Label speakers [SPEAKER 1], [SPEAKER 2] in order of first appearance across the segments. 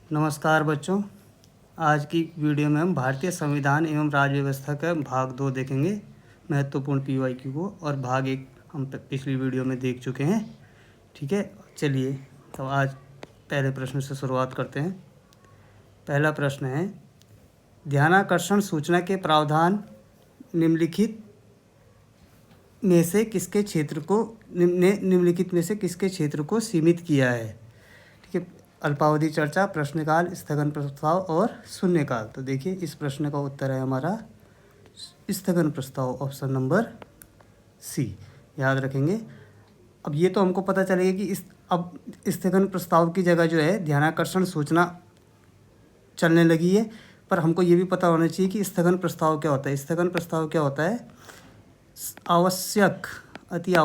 [SPEAKER 1] नमस्कार बच्चों। आज की वीडियो में हम भारतीय संविधान एवं राज्य व्यवस्था का भाग 2 देखेंगे, महत्वपूर्ण पीवाईक्यू को। और भाग 1 हम पिछली वीडियो में देख चुके हैं। ठीक है, चलिए तो आज पहले प्रश्न से शुरुआत करते हैं। पहला प्रश्न है, ध्यानाकर्षण सूचना के प्रावधान निम्नलिखित में से किसके क्षेत्र को सीमित किया है। ठीक है, अल्पावधि चर्चा, प्रश्नकाल, स्थगन प्रस्ताव और शून्यकाल। तो देखिए इस प्रश्न का उत्तर है हमारा स्थगन प्रस्ताव, ऑप्शन नंबर सी। याद रखेंगे। अब ये तो हमको पता चलेगा कि अब स्थगन प्रस्ताव की जगह जो है ध्यानाकर्षण सूचना चलने लगी है, पर हमको ये भी पता होना चाहिए कि स्थगन प्रस्ताव क्या होता है। स्थगन प्रस्ताव क्या होता है? आवश्यक, अति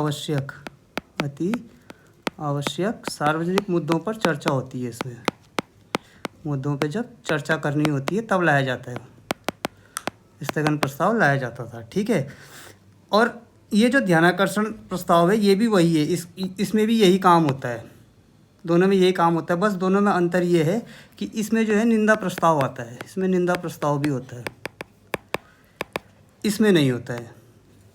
[SPEAKER 1] आवश्यक सार्वजनिक मुद्दों पर चर्चा होती है। इसमें मुद्दों पे जब चर्चा करनी होती है तब लाया जाता है, स्थगन प्रस्ताव लाया जाता था। ठीक है, और ये जो ध्यानाकर्षण प्रस्ताव है ये भी वही है, इसमें भी यही काम होता है, दोनों में यही काम होता है। बस दोनों में अंतर ये है कि इसमें जो है निंदा प्रस्ताव आता है, इसमें निंदा प्रस्ताव भी होता है, इसमें नहीं होता है,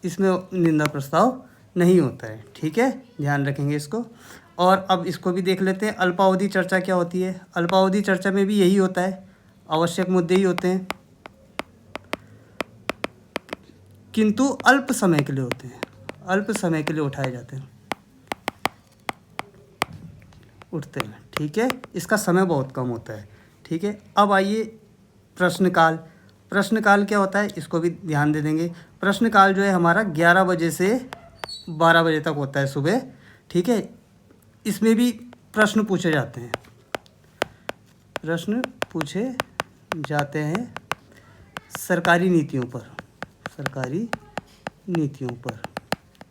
[SPEAKER 1] इसमें निंदा प्रस्ताव नहीं होता है। ठीक है, ध्यान रखेंगे इसको। और अब इसको भी देख लेते हैं, अल्पावधि चर्चा क्या होती है। अल्पावधि चर्चा में भी यही होता है, आवश्यक मुद्दे ही होते हैं, किंतु अल्प समय के लिए होते हैं, अल्प समय के लिए उठाए जाते हैं, उठते हैं। ठीक है, इसका समय बहुत कम होता है। ठीक है, अब आइए प्रश्नकाल। प्रश्नकाल क्या होता है इसको भी ध्यान दे देंगे। प्रश्नकाल जो है हमारा 11 बजे से 12 बजे तक होता है सुबह। ठीक है, इसमें भी प्रश्न पूछे जाते हैं, प्रश्न पूछे जाते हैं सरकारी नीतियों पर, सरकारी नीतियों पर।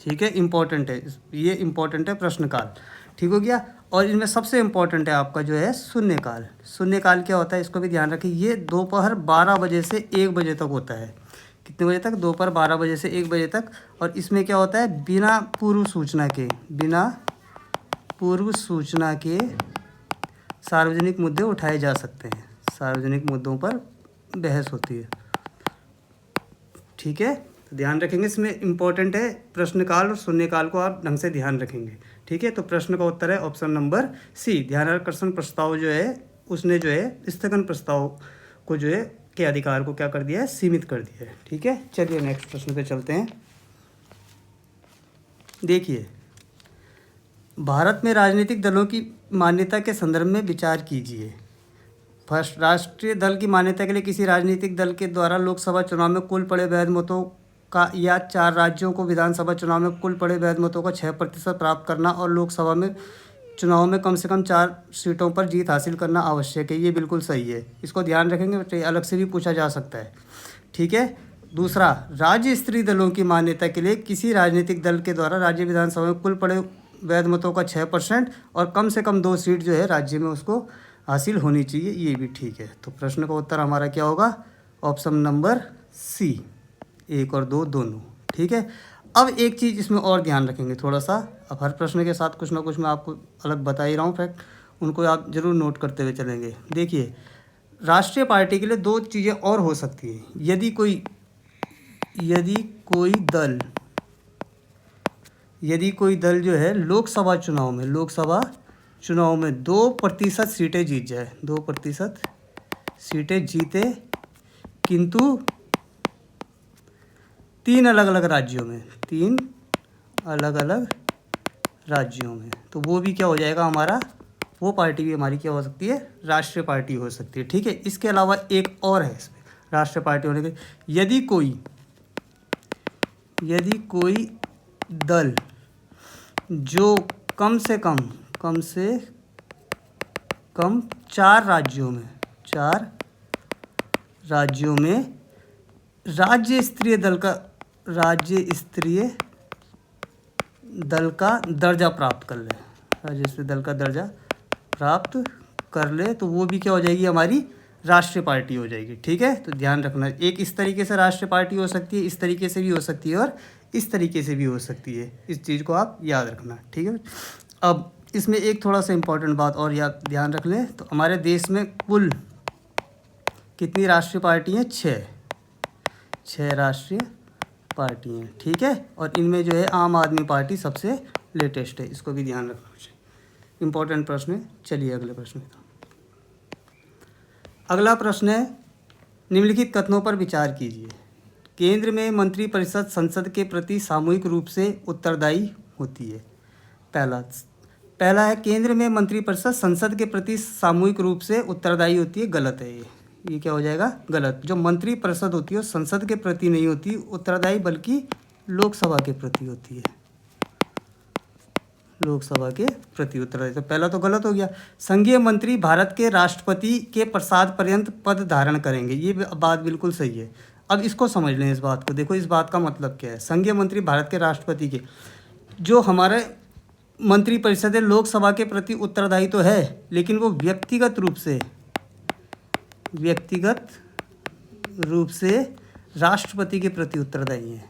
[SPEAKER 1] ठीक है, इम्पोर्टेंट है, ये इम्पोर्टेंट है प्रश्नकाल। ठीक हो गया। और इनमें सबसे इम्पोर्टेंट है आपका जो है शून्यकाल। शून्यकाल क्या होता है इसको भी ध्यान रखिए। ये दोपहर 12 बजे से 1 बजे तक होता है। कितने बजे तक? दोपहर 12 बजे से 1 बजे तक। और इसमें क्या होता है, बिना पूर्व सूचना के सार्वजनिक मुद्दे उठाए जा सकते हैं, सार्वजनिक मुद्दों पर बहस होती है। ठीक है, तो ध्यान रखेंगे, इसमें इम्पोर्टेंट है प्रश्नकाल और शून्यकाल को आप ढंग से ध्यान रखेंगे। ठीक है, तो प्रश्न का उत्तर है ऑप्शन नंबर सी। ध्यानाकर्षण प्रस्ताव जो है उसने जो है स्थगन प्रस्ताव को जो है के अधिकार को क्या कर दिया है, सीमित कर दिया है। ठीक है, चलिए नेक्स्ट प्रश्न पे चलते हैं। देखिए, भारत में राजनीतिक दलों की मान्यता के संदर्भ में विचार कीजिए। फर्स्ट, राष्ट्रीय दल की मान्यता के लिए किसी राजनीतिक दल के द्वारा लोकसभा चुनाव में कुल पड़े वैध मतों का या 4 राज्यों को विधानसभा चुनाव में कुल पड़े वैध मतों का 6% प्राप्त करना और लोकसभा में चुनाव में कम से कम 4 सीटों पर जीत हासिल करना आवश्यक है। ये बिल्कुल सही है, इसको ध्यान रखेंगे, अलग से भी पूछा जा सकता है। ठीक है, दूसरा, राज्य स्तरीय दलों की मान्यता के लिए किसी राजनीतिक दल के द्वारा राज्य विधानसभा में कुल पड़े वैध मतों का 6% और कम से कम 2 सीट जो है राज्य में उसको हासिल होनी चाहिए। ये भी ठीक है। तो प्रश्न का उत्तर हमारा क्या होगा, ऑप्शन नंबर सी, 1 और 2 दोनों। ठीक है, अब एक चीज़ इसमें और ध्यान रखेंगे थोड़ा सा। अब हर प्रश्न के साथ कुछ ना कुछ मैं आपको अलग बता ही रहा हूँ फैक्ट, उनको आप ज़रूर नोट करते हुए चलेंगे। देखिए, राष्ट्रीय पार्टी के लिए 2 चीज़ें और हो सकती हैं। यदि कोई दल जो है लोकसभा चुनाव में 2% सीटें जीत जाए, 2% सीटें जीते, किंतु 3 अलग अलग राज्यों में, तो वो भी क्या हो जाएगा हमारा, वो पार्टी भी हमारी क्या हो सकती है, राष्ट्रीय पार्टी हो सकती है। ठीक है, इसके अलावा एक और है इसमें राष्ट्रीय पार्टी होने के, यदि कोई दल जो कम से कम 4 राज्यों में राज्य स्तरीय दल का दर्जा प्राप्त कर ले, तो वो भी क्या हो जाएगी, हमारी राष्ट्रीय पार्टी हो जाएगी। ठीक है, तो ध्यान रखना, एक इस तरीके से राष्ट्रीय पार्टी हो सकती है, इस तरीके से भी हो सकती है और इस तरीके से भी हो सकती है। इस चीज़ को आप याद रखना। ठीक है, अब इसमें एक थोड़ा सा इम्पोर्टेंट बात और याद ध्यान रख लें, तो हमारे देश में कुल कितनी राष्ट्रीय पार्टी हैं? 6 राष्ट्रीय पार्टी हैं, ठीक है। और इनमें जो है आम आदमी पार्टी सबसे लेटेस्ट है, इसको भी ध्यान रखना चाहिए। इम्पोर्टेंट प्रश्न है। चलिए अगले प्रश्न की तरफ। अगला प्रश्न है, निम्नलिखित कथनों पर विचार कीजिए। केंद्र में मंत्रिपरिषद संसद के प्रति सामूहिक रूप से उत्तरदायी होती है। पहला है, केंद्र में मंत्रिपरिषद संसद के प्रति सामूहिक रूप से उत्तरदायी होती है। गलत है ये क्या हो जाएगा? गलत। जो मंत्रिपरिषद होती है वो संसद के प्रति नहीं होती उत्तरदायी, बल्कि लोकसभा के प्रति होती है। लोकसभा के प्रति उत्तरदायी, तो पहला तो गलत हो गया। संघीय मंत्री भारत के राष्ट्रपति के प्रसाद पर्यंत पद धारण करेंगे, ये बात बिल्कुल सही है। अब इसको समझ लें, इस बात को देखो, इस बात का मतलब क्या है। संघीय मंत्री भारत के राष्ट्रपति के, जो हमारे मंत्रिपरिषद है लोकसभा के प्रति उत्तरदायी तो है, लेकिन वो व्यक्तिगत रूप से राष्ट्रपति के प्रति उत्तरदायी है।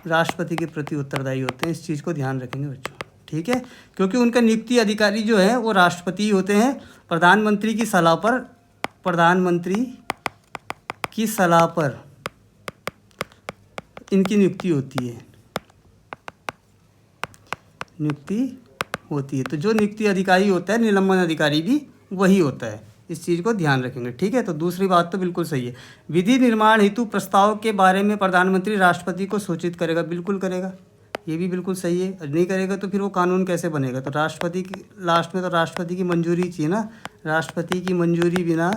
[SPEAKER 1] राष्ट्रपति के प्रति उत्तरदायी होते हैं, इस चीज़ को ध्यान रखेंगे बच्चों, ठीक है। क्योंकि उनका नियुक्ति अधिकारी जो है वो राष्ट्रपति होते हैं। प्रधानमंत्री की सलाह पर इनकी नियुक्ति होती है। तो जो नियुक्ति अधिकारी होता है, निलंबन अधिकारी भी वही होता है, इस चीज़ को ध्यान रखेंगे, ठीक है। तो दूसरी बात तो बिल्कुल सही है। विधि निर्माण हेतु प्रस्ताव के बारे में प्रधानमंत्री राष्ट्रपति को सूचित करेगा, बिल्कुल करेगा, ये भी बिल्कुल सही है। नहीं करेगा तो फिर वो कानून कैसे बनेगा? तो राष्ट्रपति की लास्ट में तो राष्ट्रपति की मंजूरी चाहिए ना, राष्ट्रपति की मंजूरी बिना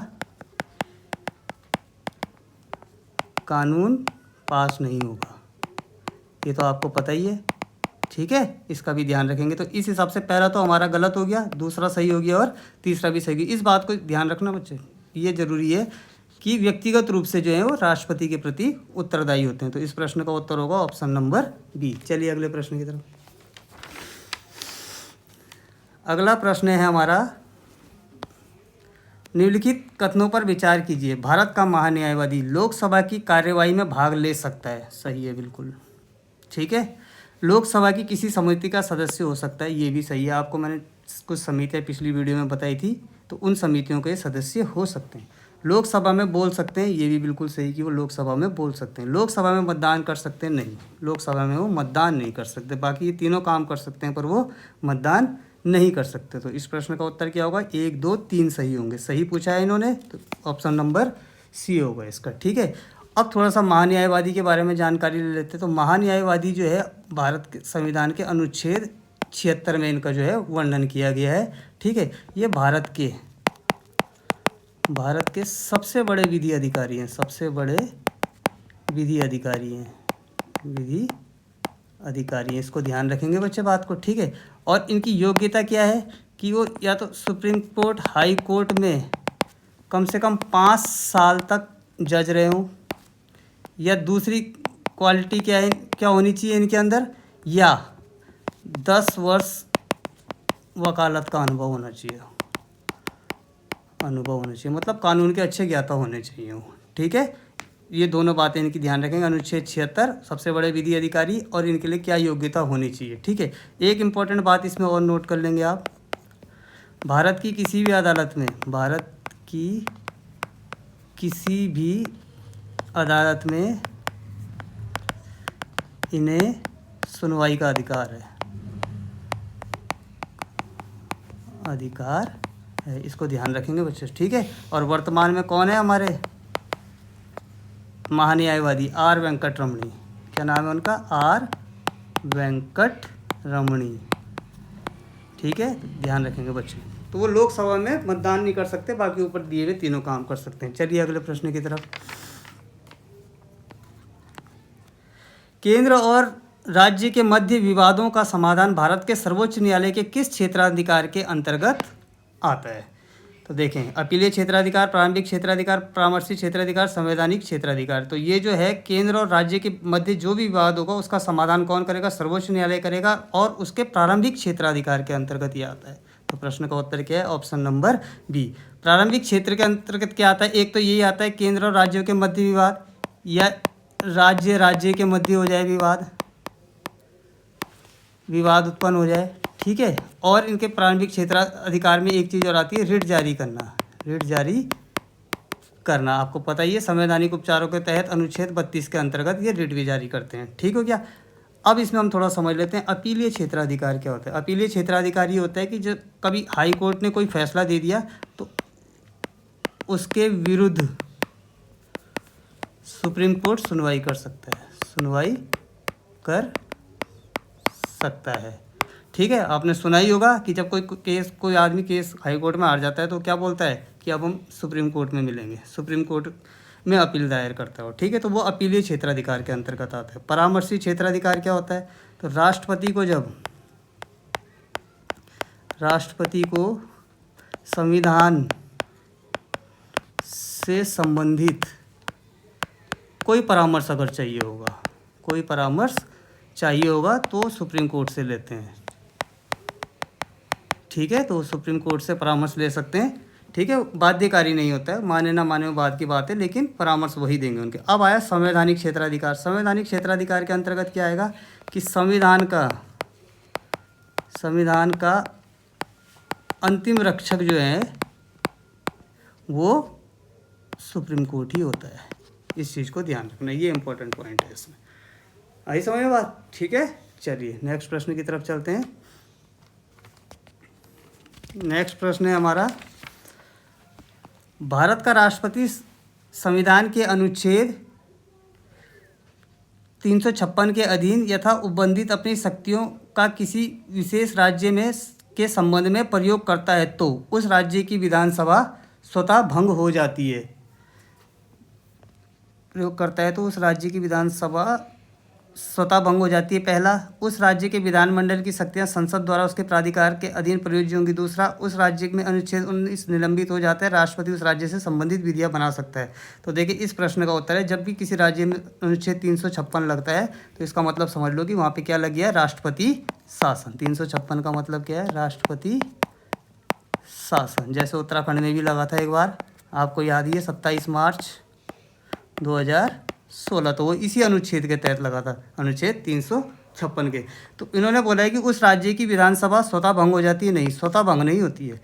[SPEAKER 1] कानून पास नहीं होगा, ये तो आपको पता ही है, ठीक है। इसका भी ध्यान रखेंगे। तो इस हिसाब से पहला तो हमारा गलत हो गया, दूसरा सही हो गया और तीसरा भी सही हो गया। इस बात को ध्यान रखना बच्चे, ये जरूरी है कि व्यक्तिगत रूप से जो है वो राष्ट्रपति के प्रति उत्तरदायी होते हैं। तो इस प्रश्न का उत्तर होगा ऑप्शन नंबर बी। चलिए अगले प्रश्न की तरफ। अगला प्रश्न है हमारा, निम्नलिखित कथनों पर विचार कीजिए। भारत का महान्यायवादी लोकसभा की कार्यवाही में भाग ले सकता है। सही है, बिल्कुल ठीक है। लोकसभा की किसी समिति का सदस्य हो सकता है, ये भी सही है। आपको मैंने कुछ समितियाँ पिछली वीडियो में बताई थी, तो उन समितियों के सदस्य हो सकते हैं। लोकसभा में बोल सकते हैं, ये भी बिल्कुल सही कि वो लोकसभा में बोल सकते हैं। लोकसभा में मतदान कर सकते हैं, नहीं, लोकसभा में वो मतदान नहीं कर सकते। बाकी ये तीनों काम कर सकते हैं, पर वो मतदान नहीं कर सकते। तो इस प्रश्न का उत्तर क्या होगा? 1, 2, 3 सही होंगे। सही पूछा है इन्होंने, तो ऑप्शन नंबर सी होगा इसका, ठीक है। अब थोड़ा सा महान्यायवादी के बारे में जानकारी ले लेते हैं। तो महान्यायवादी जो है भारत के संविधान के अनुच्छेद 76 में इनका जो है वर्णन किया गया है, ठीक है। ये भारत के सबसे बड़े विधि अधिकारी हैं, सबसे बड़े विधि अधिकारी हैं। इसको ध्यान रखेंगे बच्चे बात को, ठीक है। और इनकी योग्यता क्या है कि वो या तो सुप्रीम कोर्ट, हाई कोर्ट में कम से कम 5 साल तक जज रहे हों, या दूसरी क्वालिटी क्या होनी चाहिए इनके अंदर, या 10 वर्ष वकालत का अनुभव होना चाहिए, मतलब कानून के अच्छे ज्ञाता होने चाहिए वो, ठीक है। ये दोनों बातें इनकी ध्यान रखेंगे। अनुच्छेद 76 सबसे बड़े विधि अधिकारी और इनके लिए क्या योग्यता होनी चाहिए, ठीक है। एक इम्पॉर्टेंट बात इसमें और नोट कर लेंगे आप, भारत की किसी भी अदालत में इन्हें सुनवाई का अधिकार है, इसको ध्यान रखेंगे बच्चे, ठीक है। और वर्तमान में कौन है हमारे महान्यायवादी? आर वेंकट रमणी। क्या नाम है उनका? आर वेंकट रमणी, ठीक है। ध्यान रखेंगे बच्चे। तो वो लोकसभा में मतदान नहीं कर सकते, बाकी ऊपर दिए हुए तीनों काम कर सकते हैं। चलिए अगले प्रश्न की तरफ। केंद्र और राज्य के मध्य विवादों का समाधान भारत के सर्वोच्च न्यायालय के किस क्षेत्राधिकार के अंतर्गत आता है? तो देखें, अपीलीय क्षेत्राधिकार, प्रारंभिक क्षेत्राधिकार, परामर्शी क्षेत्राधिकार, संवैधानिक क्षेत्राधिकार। तो ये जो है केंद्र और राज्य के मध्य जो भी विवाद होगा उसका समाधान कौन करेगा? सर्वोच्च न्यायालय करेगा, और उसके प्रारंभिक क्षेत्राधिकार के अंतर्गत ये आता है। तो प्रश्न का उत्तर क्या है? Option number B. प्रारंभिक क्षेत्र के अंतर्गत क्या आता है? एक तो यही आता है केंद्र और राज्यों के मध्य विवाद, या राज्य के मध्य हो जाए विवाद, विवाद उत्पन्न हो जाए, ठीक है। और इनके प्रारंभिक क्षेत्राधिकार में एक चीज़ और आती है, रिट जारी करना। रिट जारी करना आपको पता ही है, संवैधानिक उपचारों के तहत अनुच्छेद 32 के अंतर्गत ये रिट भी जारी करते हैं, ठीक हो गया। अब इसमें हम थोड़ा समझ लेते हैं अपीलीय क्षेत्राधिकार क्या होता है। अपीलीय क्षेत्राधिकार ये होता है कि जब कभी हाई कोर्ट ने कोई फैसला दे दिया तो उसके विरुद्ध सुप्रीम कोर्ट सुनवाई कर सकता है, सुनवाई कर सकता है, ठीक है। आपने सुना ही होगा कि जब कोई आदमी केस हाई कोर्ट में हार जाता है तो क्या बोलता है कि अब हम सुप्रीम कोर्ट में मिलेंगे, सुप्रीम कोर्ट में अपील दायर करता हो, ठीक है। तो वो अपीलीय क्षेत्राधिकार के अंतर्गत आता है। परामर्शी क्षेत्राधिकार क्या होता है, तो राष्ट्रपति को संविधान से संबंधित कोई परामर्श अगर चाहिए होगा, कोई परामर्श चाहिए होगा तो सुप्रीम कोर्ट से लेते हैं, ठीक है। तो सुप्रीम कोर्ट से परामर्श ले सकते हैं, ठीक है। बाध्यकारी नहीं होता है, माने ना माने वो बात की बात है, लेकिन परामर्श वही देंगे उनके। अब आया संवैधानिक क्षेत्राधिकार। संवैधानिक क्षेत्राधिकार के अंतर्गत क्या आएगा कि संविधान का अंतिम रक्षक जो है वो सुप्रीम कोर्ट ही होता है। इस चीज़ को ध्यान रखना, ये इंपॉर्टेंट पॉइंट है इसमें। आई समझ में बात, ठीक है। चलिए नेक्स्ट प्रश्न की तरफ चलते हैं। नेक्स्ट प्रश्न है हमारा, भारत का राष्ट्रपति संविधान के अनुच्छेद 356 के अधीन यथा उपबंधित अपनी शक्तियों का किसी विशेष राज्य में के संबंध में प्रयोग करता है तो उस राज्य की विधानसभा स्वतः भंग हो जाती है। प्रयोग करता है तो उस राज्य की विधानसभा स्वतः भंग हो जाती है। पहला, उस राज्य के विधानमंडल की शक्तियां संसद द्वारा उसके प्राधिकार के अधीन प्रयोज्य होंगी। दूसरा, उस राज्य में अनुच्छेद 19 निलंबित हो जाता है, राष्ट्रपति उस राज्य से संबंधित विधियां बना सकता है। तो देखिए इस प्रश्न का उत्तर है, जब भी किसी राज्य में अनुच्छेद 356 लगता है तो इसका मतलब समझ लो कि वहाँ पे क्या लग गया, राष्ट्रपति शासन। 356 का मतलब क्या है, राष्ट्रपति शासन। जैसे उत्तराखंड में भी लगा था एक बार, आपको याद ही है, 27 मार्च 2016, तो वो इसी अनुच्छेद के तहत लगा था, अनुच्छेद 356 के। तो इन्होंने बोला है कि उस राज्य की विधानसभा स्वतः भंग हो जाती है। नहीं, स्वतः भंग नहीं होती है,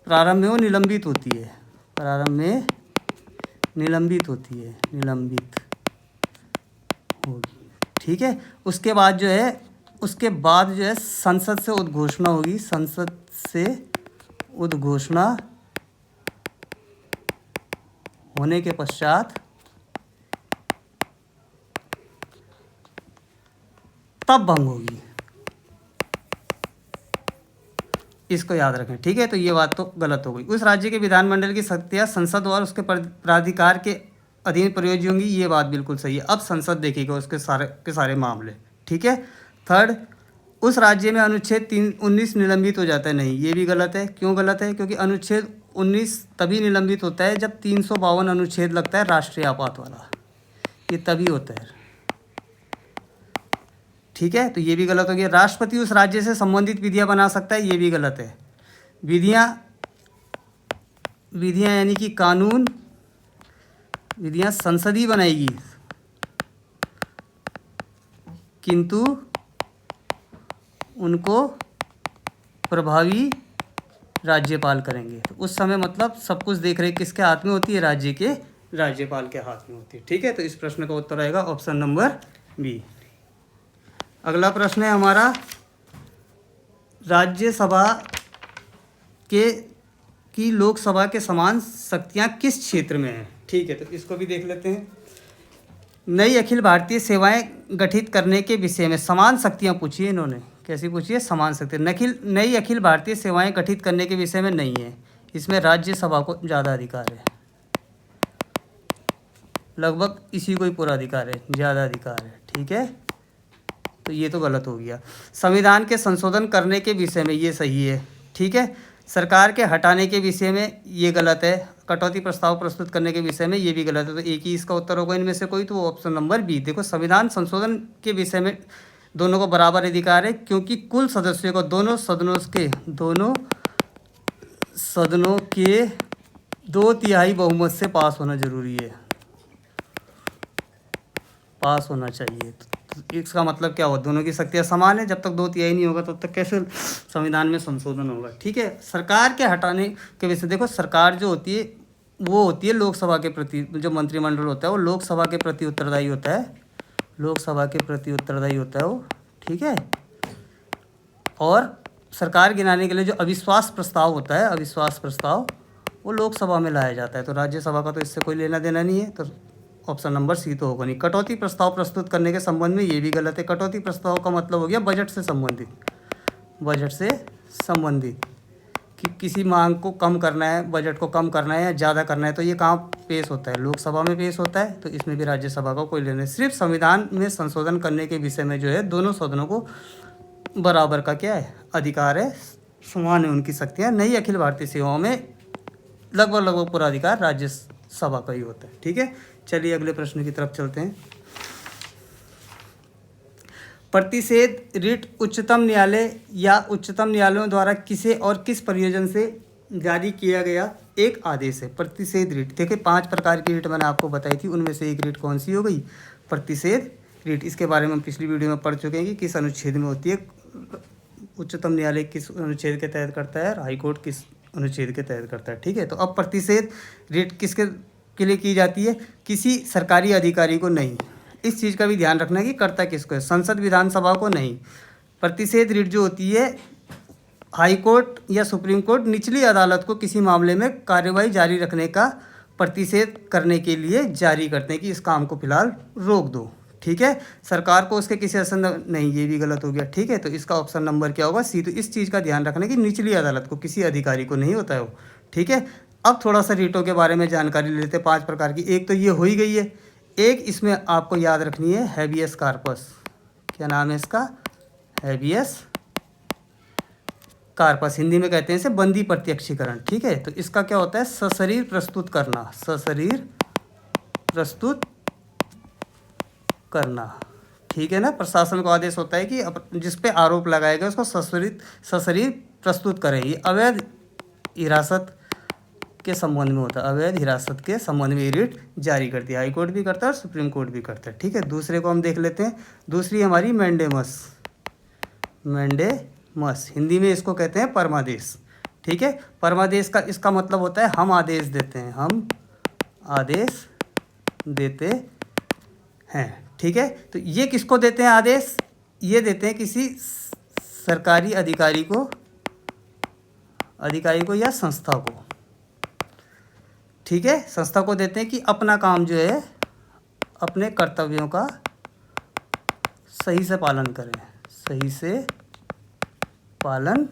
[SPEAKER 1] प्रारंभ में वो निलंबित होती है, प्रारंभ में निलंबित होती है, निलंबित होगी, ठीक है। उसके बाद जो है संसद से उद्घोषणा होगी, संसद से उद्घोषणा होने के पश्चात तब भंग होगी। इसको याद रखें, ठीक है। तो ये बात तो गलत हो गई। उस राज्य के विधानमंडल की शक्तियां संसद और उसके प्राधिकार के अधीन प्रयोज्य होंगी, ये बात बिल्कुल सही है। अब संसद देखेगा उसके सारे मामले, ठीक है। थर्ड, उस राज्य में अनुच्छेद 19 निलंबित हो जाता है। नहीं, ये भी गलत है। क्यों गलत है, क्योंकि अनुच्छेद 19 तभी निलंबित होता है जब 352 अनुच्छेद लगता है राष्ट्रीय आपात वाला, ये तभी होता है, ठीक है। तो ये भी गलत हो गया। राष्ट्रपति उस राज्य से संबंधित विधियां बना सकता है, ये भी गलत है। विधियां यानी कि कानून, विधियां संसद ही बनाएगी, किंतु उनको प्रभावी राज्यपाल करेंगे। तो उस समय मतलब सब कुछ देख रेख किसके हाथ में होती है, राज्य के राज्यपाल के हाथ में होती है, ठीक है। तो इस प्रश्न का उत्तर आएगा ऑप्शन नंबर बी। अगला प्रश्न है हमारा, राज्यसभा की लोकसभा के समान शक्तियां किस क्षेत्र में हैं, ठीक है। तो इसको भी देख लेते हैं। नई अखिल भारतीय सेवाएं गठित करने के विषय में समान शक्तियां पूछी है इन्होंने, कैसी पूछी है, समान शक्ति। नई अखिल भारतीय सेवाएं गठित करने के विषय में नहीं है, इसमें राज्यसभा को ज़्यादा अधिकार है, लगभग इसी को ही पूरा अधिकार है, ज़्यादा अधिकार है, ठीक है। तो ये तो गलत हो गया। संविधान के संशोधन करने के विषय में ये सही है, ठीक है। सरकार के हटाने के विषय में ये गलत है। कटौती प्रस्ताव प्रस्तुत करने के विषय में ये भी गलत है। तो एक ही इसका उत्तर होगा इनमें से कोई, तो ऑप्शन नंबर बी। देखो संविधान संशोधन के विषय में दोनों को बराबर अधिकार है, क्योंकि कुल सदस्यों को दोनों सदनों के 2/3 बहुमत से पास होना जरूरी है, पास होना चाहिए। इसका मतलब क्या हुआ, दोनों की शक्तियाँ समान है। जब तक 2/3 नहीं होगा तब तक कैसे संविधान में संशोधन होगा। ठीक है, सरकार के हटाने के वजह से देखो, सरकार जो होती है वो होती है लोकसभा के प्रति, जो मंत्रिमंडल होता है वो लोकसभा के प्रति उत्तरदायी होता है, लोकसभा के प्रति उत्तरदायी होता है वो। ठीक है, और सरकार गिनाने के लिए जो अविश्वास प्रस्ताव होता है, अविश्वास प्रस्ताव, वो लोकसभा में लाया जाता है। तो राज्यसभा का तो इससे कोई लेना देना नहीं है, तो ऑप्शन नंबर सी तो होगा नहीं। कटौती प्रस्ताव प्रस्तुत करने के संबंध में ये भी गलत है। कटौती प्रस्ताव का मतलब हो गया बजट से संबंधित, बजट से संबंधित, कि किसी मांग को कम करना है, बजट को कम करना है या ज़्यादा करना है, तो ये कहाँ पेश होता है, लोकसभा में पेश होता है। तो इसमें भी राज्यसभा का कोई लेना नहीं। सिर्फ संविधान में संशोधन करने के विषय में जो है दोनों सदनों को बराबर का क्या है, अधिकार है, समान है उनकी शक्तियाँ। नई अखिल भारतीय सेवाओं में लगभग पूरा अधिकार राज्यसभा का ही होता है। ठीक है, चलिए अगले प्रश्न की तरफ चलते हैं। प्रतिषेध रिट उच्चतम न्यायालय या उच्चतम न्यायालयों द्वारा किसे और किस प्रयोजन से जारी किया गया एक आदेश है। प्रतिषेध रिट, देखिए 5 प्रकार की रिट मैंने आपको बताई थी, उनमें से एक रिट कौन सी हो गई, प्रतिषेध रिट। इसके बारे में हम पिछली वीडियो में पढ़ चुके हैं कि किस अनुच्छेद में होती है, उच्चतम न्यायालय किस अनुच्छेद के तहत करता है और हाईकोर्ट किस अनुच्छेद के तहत करता है। ठीक है, तो अब प्रतिषेध रिट किसके के लिए की जाती है, किसी सरकारी अधिकारी को नहीं। इस चीज़ का भी ध्यान रखना है कि करता किसको है, संसद विधानसभा को नहीं। प्रतिषेध रिट जो होती है हाई कोर्ट या सुप्रीम कोर्ट निचली अदालत को किसी मामले में कार्यवाही जारी रखने का प्रतिषेध करने के लिए जारी करते हैं कि इस काम को फिलहाल रोक दो। ठीक है, सरकार को उसके किसी असर नहीं, ये भी गलत हो गया। ठीक है, तो इसका ऑप्शन नंबर क्या होगा, सी। तो इस चीज़ का ध्यान रखना कि निचली अदालत को, किसी अधिकारी को नहीं होता है वो। ठीक है, अब थोड़ा सा रीटों के बारे में जानकारी लेते हैं। 5 प्रकार की, एक तो ये हो ही गई है। एक इसमें आपको याद रखनी है हैबियस कार्पस, क्या नाम है इसका, हैबियस कार्पस, हिंदी में कहते हैं इसे बंदी प्रत्यक्षीकरण। ठीक है, तो इसका क्या होता है, सशरीर प्रस्तुत करना, सशरीर प्रस्तुत करना। ठीक है ना, प्रशासन को आदेश होता है कि जिस पे आरोप लगाया गया उसको सशरीर प्रस्तुत करें। ये अवैध हिरासत के संबंध में होता है, अवैध हिरासत के संबंध में रिट जारी करती है। हाई कोर्ट भी करता है और सुप्रीम कोर्ट भी करता है। ठीक है, दूसरे को हम देख लेते हैं। दूसरी हमारी मैंडेमस, मैंडेमस, हिंदी में इसको कहते हैं परमादेश। ठीक है, परमादेश का इसका मतलब होता है हम आदेश देते हैं, हम आदेश देते हैं। ठीक है, तो ये किसको देते हैं आदेश, ये देते हैं किसी सरकारी अधिकारी को या संस्था को। ठीक है, संस्था को देते हैं कि अपना काम जो है, अपने कर्तव्यों का सही से पालन करें, सही से पालन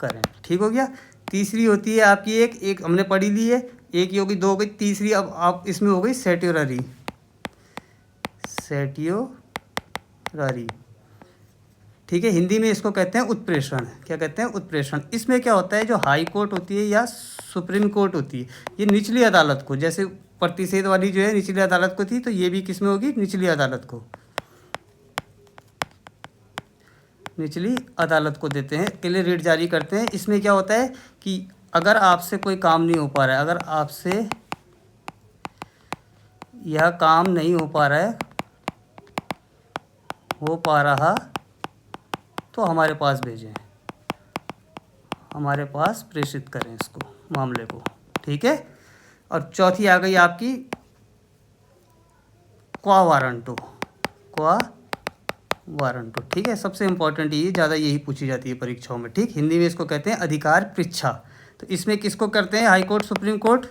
[SPEAKER 1] करें। ठीक हो गया। तीसरी होती है आपकी एक हमने पढ़ी ली है, एक योगी, 2 हो गई, तीसरी अब आप इसमें हो गई सेट्योररी, सेट्योररी। ठीक है, हिंदी में इसको कहते हैं उत्प्रेषण। क्या कहते हैं, उत्प्रेषण। इसमें क्या होता है, जो हाई कोर्ट होती है या सुप्रीम कोर्ट होती है, ये निचली अदालत को, जैसे प्रतिषेध वाली जो है निचली अदालत को थी, तो ये भी किस में होगी, निचली अदालत को, निचली अदालत को देते हैं के लिए रिट जारी करते हैं। इसमें क्या होता है कि अगर आपसे कोई काम नहीं हो पा रहा है, अगर आपसे यह काम नहीं हो पा रहा तो हमारे पास भेजें, हमारे पास प्रेषित करें इसको, मामले को। ठीक है, और चौथी आ गई आपकी क्वा वारंटो, क्वा वारंटो। ठीक है, सबसे इम्पोर्टेंट ये, ज़्यादा यही पूछी जाती है परीक्षाओं में। ठीक, हिंदी में इसको कहते हैं अधिकार परीक्षा। तो इसमें किसको करते हैं, हाई कोर्ट सुप्रीम कोर्ट,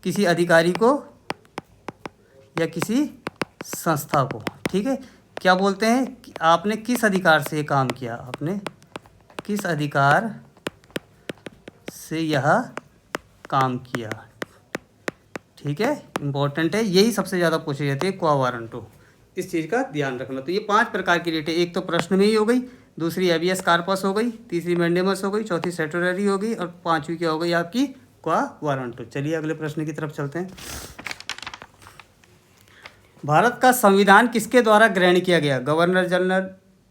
[SPEAKER 1] किसी अधिकारी को या किसी संस्था को। ठीक है, क्या बोलते हैं कि आपने किस अधिकार से ये काम किया, आपने किस अधिकार से यह काम किया। ठीक है, इम्पोर्टेंट है, यही सबसे ज़्यादा पूछी जाती है क्वा वारंटो, इस चीज़ का ध्यान रखना। तो ये 5 प्रकार की रिट है। एक तो प्रश्न में ही हो गई, दूसरी हैबियस कार्पस हो गई, तीसरी मैंडेमस हो गई, चौथी सेट्योररी हो गई और 5वीं क्या हो गई आपकी क्वा वारंटो। चलिए अगले प्रश्न की तरफ चलते हैं। भारत का संविधान किसके द्वारा ग्रहण किया गया, गवर्नर जनरल,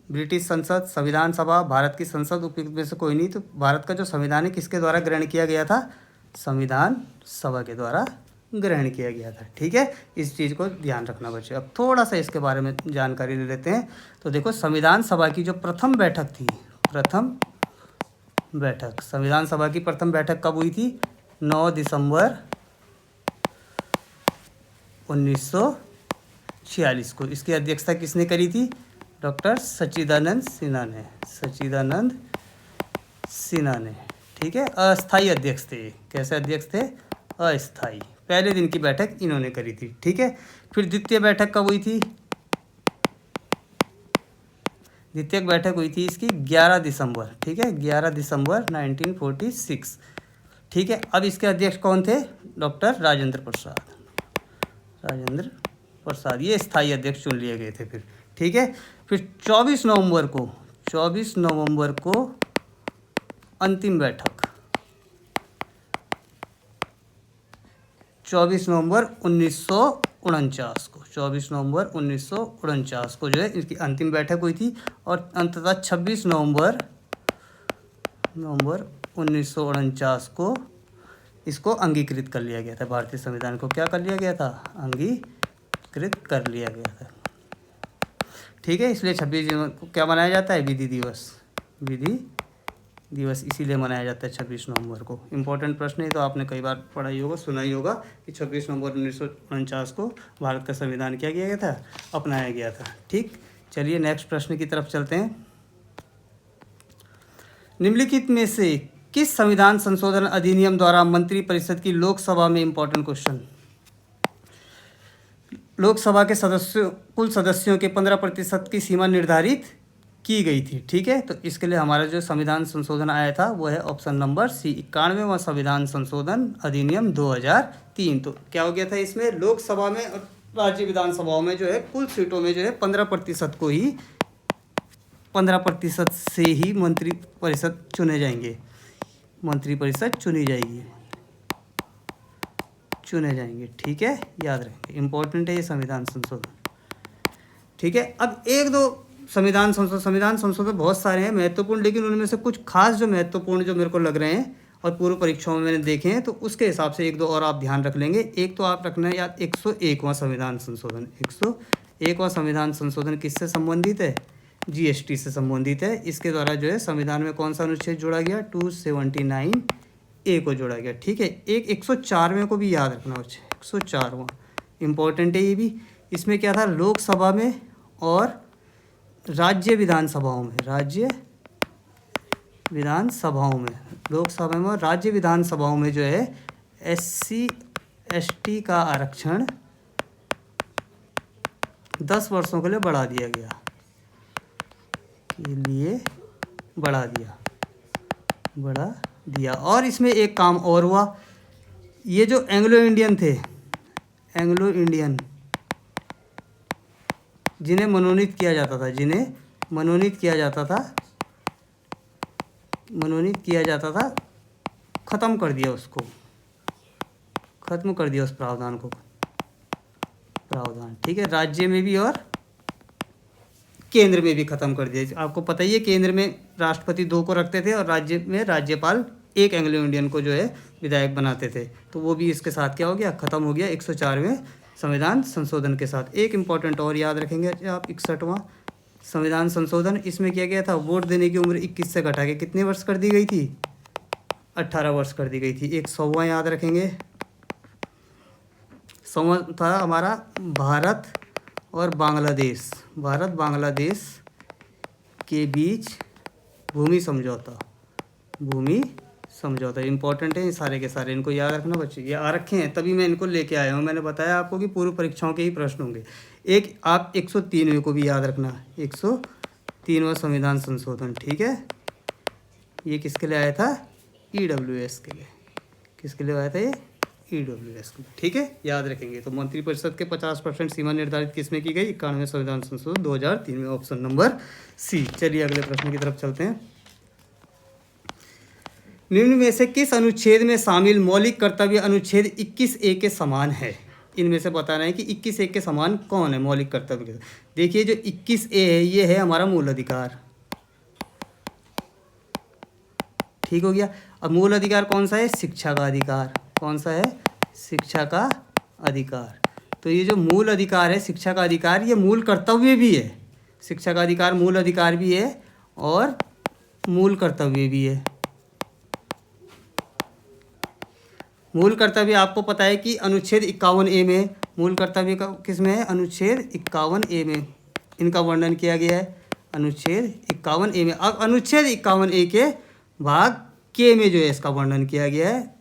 [SPEAKER 1] ब्रिटिश संसद, संविधान सभा, भारत की संसद, उपयुक्त में से कोई नहीं। तो भारत का जो संविधान है किसके द्वारा ग्रहण किया गया था, संविधान सभा के द्वारा ग्रहण किया गया था। ठीक है, इस चीज़ को ध्यान रखना बच्चे। अब थोड़ा सा इसके बारे में जानकारी ले लेते हैं। तो देखो, संविधान सभा की जो प्रथम बैठक थी, प्रथम बैठक, संविधान सभा की प्रथम बैठक कब हुई थी? 9 दिसंबर 1946 को। इसकी अध्यक्षता किसने करी थी? डॉक्टर सच्चिदानंद सिन्हा ने, सच्चिदानंद सिन्हा ने। ठीक है, अस्थाई अध्यक्ष थे। कैसे अध्यक्ष थे? अस्थाई। पहले दिन की बैठक इन्होंने करी थी। ठीक है, फिर द्वितीय बैठक कब हुई थी? द्वितीय बैठक हुई थी इसकी 11 दिसंबर। ठीक है, 11 दिसंबर 1946। ठीक है, अब इसके अध्यक्ष कौन थे? डॉक्टर राजेंद्र प्रसाद, राजेंद्र प्रसाद, ये स्थायी अध्यक्ष चुन लिए गए थे फिर। ठीक है, फिर 24 नवंबर को अंतिम बैठक, 24 नवंबर 1949 को, 24 नवंबर 1949 को जो है इसकी अंतिम बैठक हुई थी। और अंततः 26 नवंबर 1949 को इसको अंगीकृत कर लिया गया था। भारतीय संविधान को क्या कर लिया गया था? अंगीकृत कर लिया गया था। ठीक है, इसलिए 26 जनवरी को क्या मनाया जाता है? विधि दिवस, विधि दिवस इसीलिए मनाया जाता है 26 नवंबर को। इम्पोर्टेंट प्रश्न है, तो आपने कई बार पढ़ा ही होगा, सुना ही होगा कि 26 नवंबर 1949 को भारत का संविधान क्या किया गया था? अपनाया गया था। ठीक, चलिए नेक्स्ट प्रश्न की तरफ चलते हैं। निम्नलिखित में से किस संविधान संशोधन अधिनियम द्वारा मंत्रिपरिषद की लोकसभा में, इंपॉर्टेंट क्वेश्चन, लोकसभा के सदस्यों, कुल सदस्यों के 15% की सीमा निर्धारित की गई थी? ठीक है, तो इसके लिए हमारा जो संविधान संशोधन आया था वो है ऑप्शन नंबर सी, 91वां संविधान संशोधन अधिनियम 2003। तो क्या हो गया था इसमें? लोकसभा में और राज्य विधानसभाओं में जो है कुल सीटों में जो है 15% को ही, 15% से ही मंत्रिपरिषद चुने जाएंगे, मंत्रिपरिषद चुनी जाएगी, चुने जाएंगे। ठीक है, याद रखें, इंपॉर्टेंट है ये संविधान संशोधन। ठीक है, अब एक दो संविधान संशोधन बहुत सारे हैं महत्वपूर्ण, लेकिन उनमें से कुछ खास जो महत्वपूर्ण जो मेरे को लग रहे हैं और पूर्व परीक्षाओं में मैंने देखे हैं, तो उसके हिसाब से एक दो और आप ध्यान रख लेंगे। एक तो आप रखना है याद, 101वां संविधान संशोधन। 101वां संविधान संशोधन किससे संबंधित है? जीएसटी से संबंधित है। इसके द्वारा जो है संविधान में कौन सा अनुच्छेद जोड़ा गया? 279A को जोड़ा गया। ठीक है, एक 104वें को भी याद रखना बच्चे, 104वां इम्पोर्टेंट है ये भी। इसमें क्या था? लोकसभा में और राज्य विधानसभाओं में, राज्य विधानसभाओं में, लोकसभा में और राज्य विधानसभाओं में जो है SC ST का आरक्षण 10 वर्षों के लिए बढ़ा दिया गया, के लिए बढ़ा दिया। और इसमें एक काम और हुआ, ये जो एंग्लो इंडियन थे, एंग्लो इंडियन जिन्हें मनोनीत किया जाता था, जिन्हें मनोनीत किया जाता था, ख़त्म कर दिया उसको, ख़त्म कर दिया उस प्रावधान को, प्रावधान। ठीक है, राज्य में भी और केंद्र में भी ख़त्म कर दिया। आपको पता ही है, केंद्र में राष्ट्रपति 2 को रखते थे और राज्य में राज्यपाल 1 एंग्लो इंडियन को जो है विधायक बनाते थे। तो वो भी इसके साथ क्या हो गया? ख़त्म हो गया 104वें संविधान संशोधन के साथ। एक इम्पॉर्टेंट और याद रखेंगे आप, 61वां संविधान संशोधन, इसमें किया गया था वोट देने की उम्र 21 से घटा के कितने वर्ष कर दी गई थी? 18 वर्ष कर दी गई थी। एक 100वां याद रखेंगे, 100वां था हमारा भारत और बांग्लादेश, भारत बांग्लादेश के बीच भूमि समझौता, भूमि समझौता इंपॉर्टेंट है। ये सारे के सारे इनको याद रखना बच्चे, ये आ रखे हैं तभी मैं इनको लेके आया हूँ। मैंने बताया आपको कि पूर्व परीक्षाओं के ही प्रश्न होंगे। एक आप 103वें को भी याद रखना, 103वां संविधान संशोधन। ठीक है, ये किसके लिए आया था? EWS के लिए। किसके लिए आया था ये? EWS के लिए। ठीक है, याद रखेंगे। तो मंत्रिपरिषद के 50% सीमा निर्धारित किसमें की गई? 91वें संविधान संशोधन 2003 में, ऑप्शन नंबर सी। चलिए अगले प्रश्न की तरफ चलते हैं। निम्न में से किस अनुच्छेद में शामिल मौलिक कर्तव्य अनुच्छेद 21A के समान है? इनमें से बताना है कि 21A के समान कौन है मौलिक कर्तव्य के। देखिए जो 21A है ये है हमारा मूल अधिकार। ठीक हो गया। अब मूल अधिकार कौन सा है? शिक्षा का अधिकार। कौन सा है? शिक्षा का अधिकार। तो ये जो मूल अधिकार है शिक्षा का अधिकार, ये मूल कर्तव्य भी है। शिक्षा का अधिकार मूल अधिकार भी है और मूल कर्तव्य भी है। मूल कर्तव्य आपको पता है कि अनुच्छेद 51A में, मूल कर्तव्य का किस में है, अनुच्छेद 51A में इनका वर्णन किया गया है, अनुच्छेद 51A में। अब अनुच्छेद 51A के भाग के में जो है इसका वर्णन किया गया है,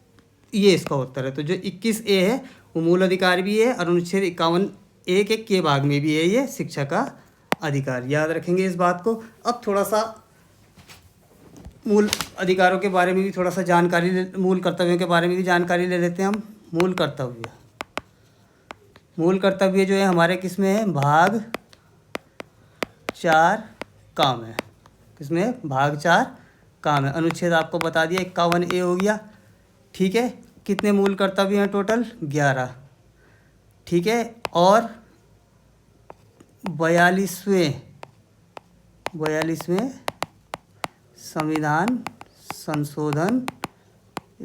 [SPEAKER 1] ये इसका उत्तर है। तो जो 21A है वो मूल अधिकार भी है और अनुच्छेद 51A के भाग में भी है ये शिक्षा का अधिकार। याद रखेंगे इस बात को। अब थोड़ा सा मूल अधिकारों के बारे में भी थोड़ा सा जानकारी मूल कर्तव्यों के बारे में भी जानकारी ले लेते हैं हम। मूल कर्तव्य जो है हमारे किस में है, भाग 4 काम है। किसमें है, भाग 4 काम है। अनुच्छेद आपको बता दिया 51A हो गया। ठीक है, कितने मूल कर्तव्य हैं टोटल, 11। ठीक है, और 42वें संविधान संशोधन,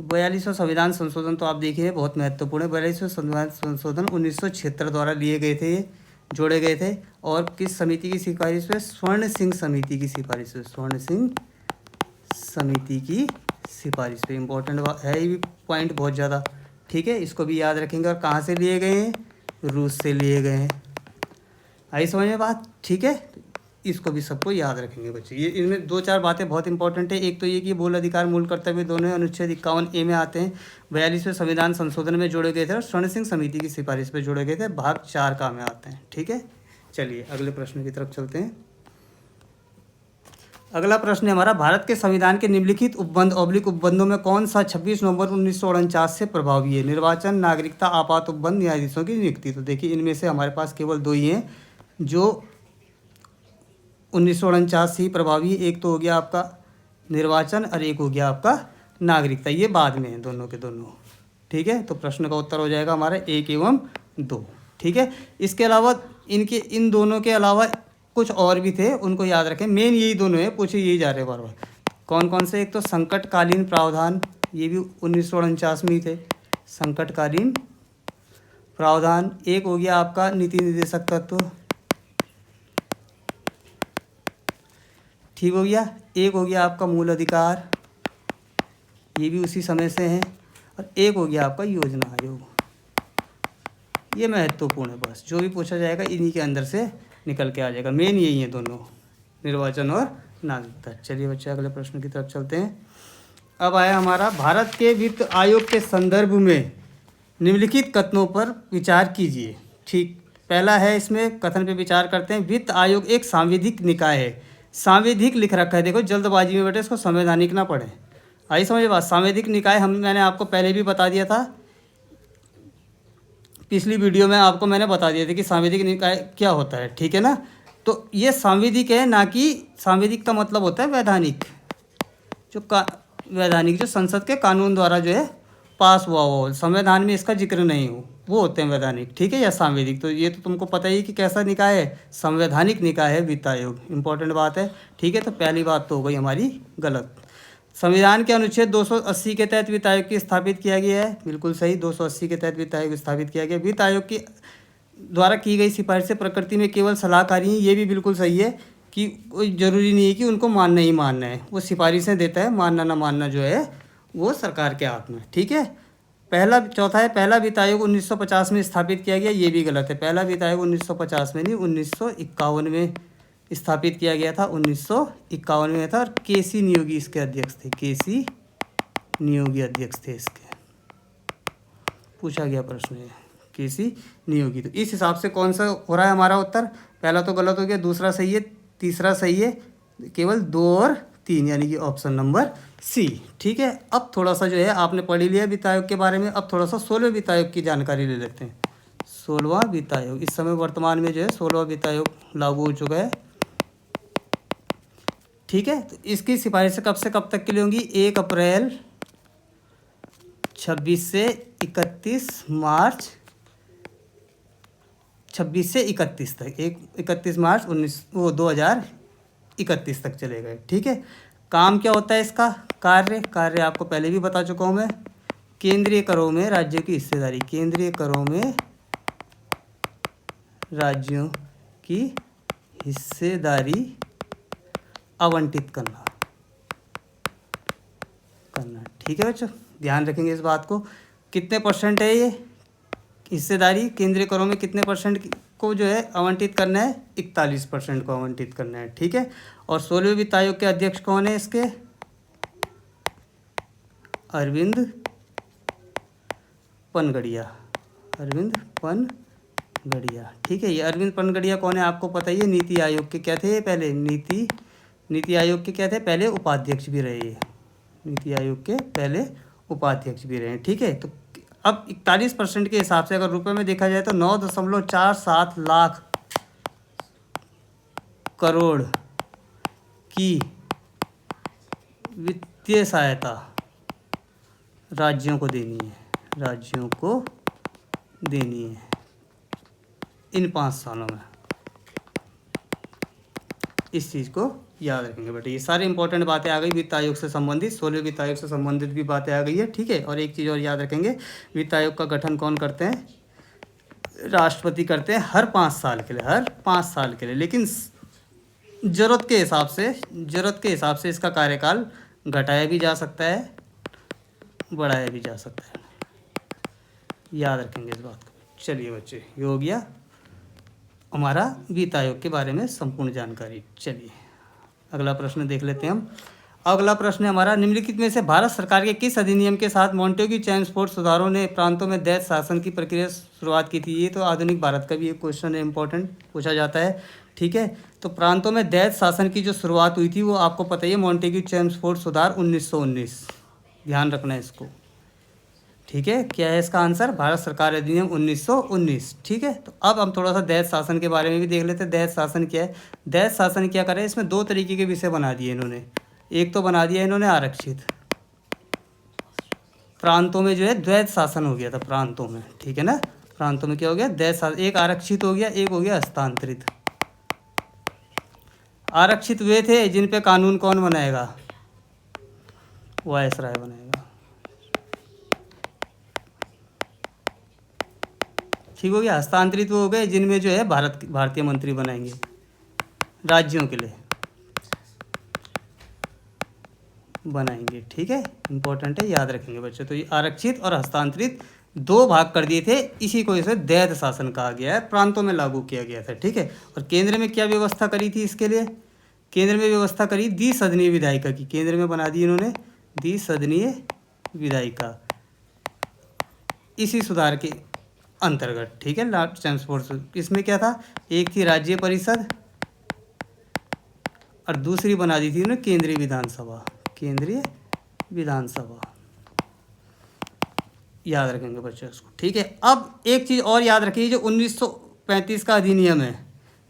[SPEAKER 1] 42वां संविधान संशोधन तो आप देखिए बहुत महत्वपूर्ण है। 42वां संविधान संशोधन 1976 द्वारा लिए गए थे, जोड़े गए थे। और किस समिति की सिफारिश पे, स्वर्ण सिंह समिति की सिफारिश पे, स्वर्ण सिंह समिति की सिफारिश पे। इंपॉर्टेंट है ये भी पॉइंट बहुत ज़्यादा। ठीक है, इसको भी याद रखेंगे। और कहाँ से लिए गए हैं, रूस से लिए गए हैं। आई समझ में बात। ठीक है, इसको भी सबको याद रखेंगे बच्चे। ये इनमें 2-4 बातें बहुत इंपॉर्टेंट है। एक तो ये कि मूल अधिकार मूल कर्तव्य दोनों अनुच्छेद 51A में आते हैं, 42वें संविधान संशोधन में जोड़े गए थे और स्वर्ण सिंह समिति की सिफारिश पे जोड़े गए थे, भाग 4 का में आते हैं। ठीक है, चलिए अगले प्रश्न की तरफ चलते हैं। अगला प्रश्न है हमारा, भारत के संविधान के निम्नलिखित उपबंधों में कौन सा 26 नवंबर 1949 से प्रभावी है। निर्वाचन, नागरिकता, आपात उपबंध, न्यायाधीशों की नियुक्ति। तो देखिए इनमें से हमारे पास केवल 2 ही हैं जो 1949 से ही प्रभावी। एक तो हो गया आपका निर्वाचन और एक हो गया आपका नागरिकता। ये बाद में है दोनों के दोनों। ठीक है, तो प्रश्न का उत्तर हो जाएगा हमारा 1 एवं 2। ठीक है, इसके अलावा इन दोनों के अलावा कुछ और भी थे, उनको याद रखें। मेन यही दोनों है, पूछे यही जा रहे हैं बार बार। कौन कौन से, एक तो संकटकालीन प्रावधान, ये भी 1949 में ही थे, संकटकालीन प्रावधान। एक हो गया आपका नीति निर्देशक तत्व, ठीक हो गया। एक हो गया आपका मूल अधिकार, ये भी उसी समय से हैं। और एक हो गया आपका योजना आयोग। ये महत्वपूर्ण है, बस जो भी पूछा जाएगा इन्हीं के अंदर से निकल के आ जाएगा। मेन यही है दोनों, निर्वाचन और नागरिकता। चलिए बच्चे अगले प्रश्न की तरफ चलते हैं। अब आया हमारा, भारत के वित्त आयोग के संदर्भ में निम्नलिखित कथनों पर विचार कीजिए। ठीक, पहला है, इसमें कथन पे विचार करते हैं, वित्त आयोग एक सांविधिक निकाय है। सांविधिक लिख रखा है, देखो जल्दबाजी में बेटे इसको संवैधानिक ना पढ़े। आई समझ बात। सांविधिक निकाय मैंने आपको पहले भी बता दिया था, पिछली वीडियो में आपको मैंने बता दिया था कि सांविधिक निकाय क्या होता है। ठीक है ना, तो ये सांविधिक है, ना कि सांविधिक का मतलब होता है वैधानिक, वैधानिक जो संसद के कानून द्वारा जो है पास हुआ हो, संविधान में इसका जिक्र नहीं हो, वो होते हैं वैधानिक। ठीक है, या सांविधिक। तो ये तो तुमको पता ही कि कैसा निकाय है, संवैधानिक निकाय है वित्त आयोग। इंपॉर्टेंट बात है। ठीक है, तो पहली बात तो हो गई हमारी गलत। संविधान के अनुच्छेद 280 के तहत वित्त आयोग की स्थापित किया गया है, बिल्कुल सही। 280 के तहत वित्त आयोग स्थापित किया गया। वित्त आयोग की द्वारा की गई सिफारिशें प्रकृति में केवल सलाहकारी हैं, ये भी बिल्कुल सही है कि कोई ज़रूरी नहीं है कि उनको मानना ही मानना है। वो सिफारिशें देता है, मानना ना मानना जो है वो सरकार के हाथ में। ठीक है, चौथा है, पहला वित्त आयोग 1950 में स्थापित किया गया, ये भी गलत है। पहला वित्त आयोग 1950 में नहीं, 1951 में स्थापित किया गया था, 1951 में था। और केसी नियोगी इसके अध्यक्ष थे, केसी नियोगी अध्यक्ष थे इसके। पूछा गया प्रश्न है, केसी नियोगी। तो इस हिसाब से कौन सा हो रहा है हमारा उत्तर, पहला तो गलत हो गया, दूसरा सही है, तीसरा सही है, केवल 2 और 3 यानी कि ऑप्शन नंबर सी। ठीक है, अब थोड़ा सा जो है आपने पढ़ ही लिया वित्त आयोग के बारे में। अब थोड़ा सा 16वें वित्त आयोग की जानकारी ले लेते हैं। 16वां वित्त आयोग, इस समय वर्तमान में जो है 16वां वित्त आयोग लागू हो चुका है। ठीक है, तो इसकी सिफारिशें कब से कब तक के लिए होंगी, 1 अप्रैल 26 से 31 मार्च 26 से 31 तक, 31 मार्च 2031 तक चलेगा। ठीक है, काम क्या होता है इसका, कार्य आपको पहले भी बता चुका हूँ मैं। केंद्रीय करों में राज्यों की हिस्सेदारी, केंद्रीय करों में राज्यों की हिस्सेदारी आवंटित करना। ठीक है बच्चों, ध्यान रखेंगे इस बात को। कितने परसेंट है ये हिस्सेदारी, केंद्रीय करों में कितने परसेंट को जो है आवंटित करना है? 41% को आवंटित करना है। ठीक है, और 16वें वित्त आयोग के अध्यक्ष कौन है इसके? अरविंद पनगड़िया, अरविंद पनगड़िया। ठीक है, ये अरविंद पनगड़िया कौन है आपको पता ही है, नीति आयोग के क्या थे पहले? नीति आयोग के क्या थे पहले? उपाध्यक्ष भी रहे ये, नीति आयोग के पहले उपाध्यक्ष भी रहे। ठीक है, तो अब 41% के हिसाब से अगर रुपए में देखा जाए तो 9.47 लाख करोड़ की वित्तीय सहायता राज्यों को देनी है, राज्यों को देनी है इन 5 सालों में। इस चीज़ को याद रखेंगे बेटा। ये सारी इंपॉर्टेंट बातें आ गई वित्त आयोग से संबंधित, 16वें वित्त आयोग से संबंधित भी बातें आ गई है। ठीक है, और एक चीज़ और याद रखेंगे, वित्त आयोग का गठन कौन करते हैं? राष्ट्रपति करते हैं हर 5 साल के लिए, हर 5 साल के लिए। लेकिन ज़रूरत के हिसाब से इसका कार्यकाल घटाया भी जा सकता है, बढ़ाया भी जा सकता है। याद रखेंगे इस बात को। चलिए बच्चे, ये हो गया हमारा वित्त आयोग के बारे में संपूर्ण जानकारी। चलिए अगला प्रश्न देख लेते हैं हम। अगला प्रश्न है हमारा, निम्नलिखित में से भारत सरकार के किस अधिनियम के साथ मोंटेग्यू चेम्सफोर्ड सुधारों ने प्रांतों में दैत्य शासन की प्रक्रिया शुरुआत की थी? ये तो आधुनिक भारत का भी एक क्वेश्चन है, इंपॉर्टेंट पूछा जाता है। ठीक है, तो प्रांतों में दैत्य शासन की जो शुरुआत हुई थी वो आपको पता ही है, मोंटेग्यू चेम्सफोर्ड सुधार 1919। ध्यान रखना है इसको। ठीक है, क्या है इसका आंसर? भारत सरकार अधिनियम 1919। ठीक है, तो अब हम थोड़ा सा दैत्य शासन के बारे में भी देख लेते हैं। दैत्य शासन क्या है? दैत्य शासन क्या करे, इसमें 2 तरीके के विषय बना दिए इन्होंने। एक तो बना दिया इन्होंने आरक्षित, प्रांतों में जो है द्वैत शासन हो गया था प्रांतों में। ठीक है ना, प्रांतों में क्या हो गया? द्वैत शासन। एक आरक्षित हो गया, एक हो गया हस्तांतरित। आरक्षित वे थे जिन पे कानून कौन बनाएगा? वायसराय बनाएगा। ठीक हो गया। हस्तांतरित हो गए जिनमें जो है भारतीय मंत्री बनाएंगे राज्यों के लिए बनाएंगे। ठीक है, इंपॉर्टेंट है, याद रखेंगे बच्चे। तो ये आरक्षित और हस्तांतरित 2 भाग कर दिए थे, इसी को इसे दैत्य शासन कहा गया है, प्रांतों में लागू किया गया था। ठीक है, और केंद्र में क्या व्यवस्था करी थी इसके लिए? केंद्र में व्यवस्था करी द्विसदनीय विधायिका की। केंद्र में बना दी इन्होंने द्विसदनीय विधायिका, इसी सुधार के अंतर्गत। ठीक है, लॉर्ड चेम्सफोर्ड। इसमें क्या था? एक थी राज्य परिषद और दूसरी बना दी थी उन्होंने केंद्रीय विधानसभा, केंद्रीय विधानसभा। याद रखेंगे बच्चों इसको। ठीक है, अब एक चीज़ और याद रखिए, जो 1935 का अधिनियम है,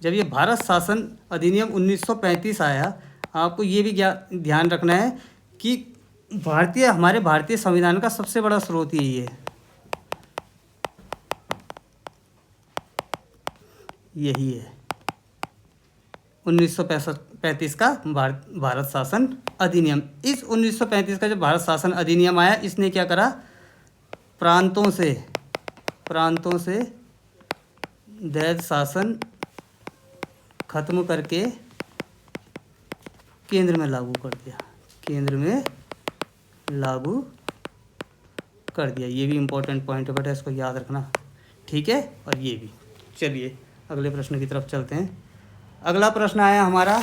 [SPEAKER 1] जब ये भारत शासन अधिनियम 1935 आया, आपको ये भी ध्यान रखना है कि हमारे भारतीय संविधान का सबसे बड़ा स्रोत यही है, यही है 1935 का भारत शासन अधिनियम। इस 1935 का जो भारत शासन अधिनियम आया, इसने क्या करा? प्रांतों से दैत्य शासन खत्म करके केंद्र में लागू कर दिया, केंद्र में लागू कर दिया। ये भी इंपॉर्टेंट पॉइंट है बेटा, इसको याद रखना। ठीक है, और ये भी। चलिए अगले प्रश्न की तरफ चलते हैं। अगला प्रश्न आया हमारा,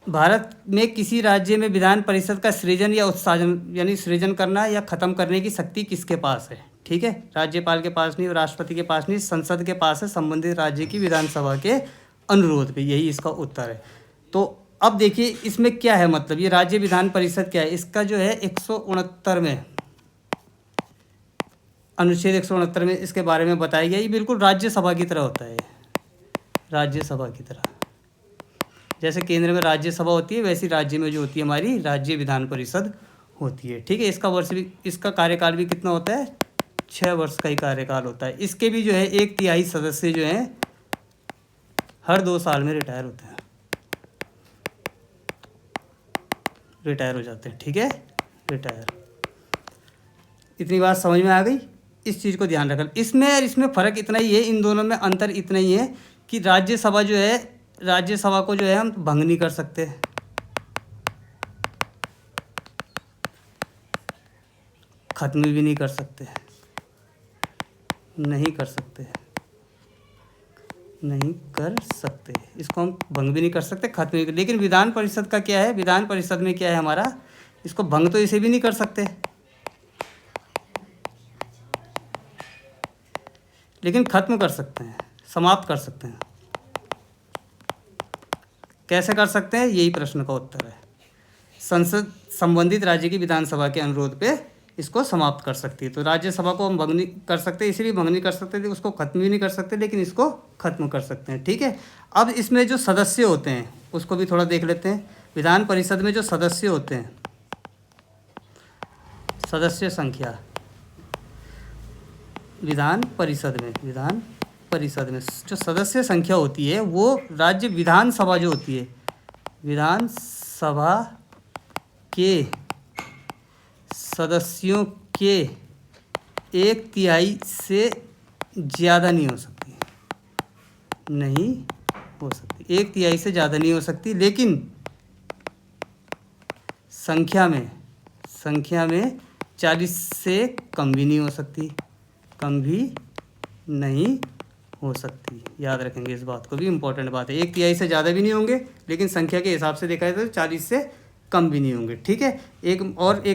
[SPEAKER 1] भारत में किसी राज्य में विधान परिषद का सृजन या उत्साजन यानी सृजन करना या खत्म करने की शक्ति किसके पास है? ठीक है, राज्यपाल के पास नहीं, राष्ट्रपति के पास नहीं, संसद के पास है, संबंधित राज्य की विधानसभा के अनुरोध पे। यही इसका उत्तर है। तो अब देखिए इसमें क्या है, मतलब ये राज्य विधान परिषद क्या है? इसका जो है 169 में, अनुच्छेद 169 में इसके बारे में बताया गया। ये बिल्कुल राज्यसभा की तरह होता है, राज्यसभा की तरह। जैसे केंद्र में राज्यसभा होती है, वैसी राज्य में जो होती है हमारी राज्य विधान परिषद होती है। ठीक है, इसका कार्यकाल भी कितना होता है? 6 वर्ष का ही कार्यकाल होता है। इसके भी जो है 1/3 सदस्य जो हैं हर 2 साल में रिटायर होते हैं, रिटायर हो जाते हैं। ठीक है, रिटायर। इतनी बात समझ में आ गई। इस चीज़ को ध्यान रखना। इसमें और इसमें फ़र्क इतना ही है, इन दोनों में अंतर इतना ही है कि राज्यसभा जो है, राज्यसभा को जो है हम भंग नहीं कर सकते, खत्म भी नहीं कर सकते, नहीं कर सकते, नहीं कर सकते, इसको हम भंग भी नहीं कर सकते, खत्म भी। लेकिन विधान परिषद का क्या है, विधान परिषद में क्या है हमारा, इसको भंग तो इसे भी नहीं कर सकते, लेकिन खत्म कर सकते हैं, समाप्त कर सकते हैं। कैसे कर सकते हैं, यही प्रश्न का उत्तर है। संसद संबंधित राज्य की विधानसभा के अनुरोध पे इसको समाप्त कर सकती है। तो राज्यसभा को हम भंग नहीं कर सकते, इसे भी भंग नहीं कर सकते, उसको खत्म भी नहीं कर सकते, लेकिन इसको खत्म कर सकते हैं। ठीक है। अब इसमें जो सदस्य होते हैं उसको भी थोड़ा देख लेते हैं। विधान परिषद में जो सदस्य होते हैं, सदस्य संख्या विधान परिषद में जो सदस्य संख्या होती है वो राज्य विधानसभा जो होती है, विधानसभा के सदस्यों के 1/3 से ज़्यादा नहीं हो सकती, 1/3 से ज़्यादा नहीं हो सकती, लेकिन संख्या में 40 से कम भी नहीं हो सकती, कम भी नहीं हो सकती। याद रखेंगे इस बात को, भी इम्पोर्टेंट बात है। 1/3 से ज़्यादा भी नहीं होंगे, लेकिन संख्या के हिसाब से देखा जाए तो 40 से कम भी नहीं होंगे। ठीक है। एक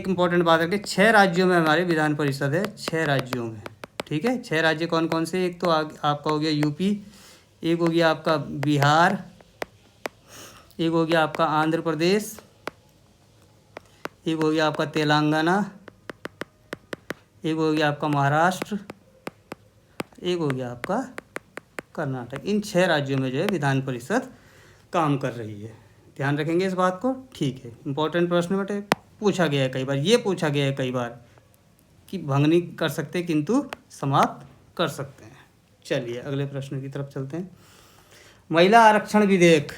[SPEAKER 1] इम्पोर्टेंट बात है कि 6 राज्यों में हमारे विधान परिषद है, 6 राज्यों में। ठीक है। 6 राज्य कौन कौन से, एक तो आपका हो गया यूपी, एक हो गया आपका बिहार, एक हो गया आपका आंध्र प्रदेश, एक हो गया आपका तेलंगाना, एक हो गया आपका महाराष्ट्र, एक हो गया आपका कर्नाटक। इन 6 राज्यों में जो है विधान परिषद काम कर रही है। ध्यान रखेंगे इस बात को। ठीक है। इंपॉर्टेंट प्रश्न बेटे पूछा गया है कई बार, ये पूछा गया है कई बार कि भंग नहीं कर सकते किंतु समाप्त कर सकते हैं। चलिए अगले प्रश्न की तरफ चलते हैं। महिला आरक्षण विधेयक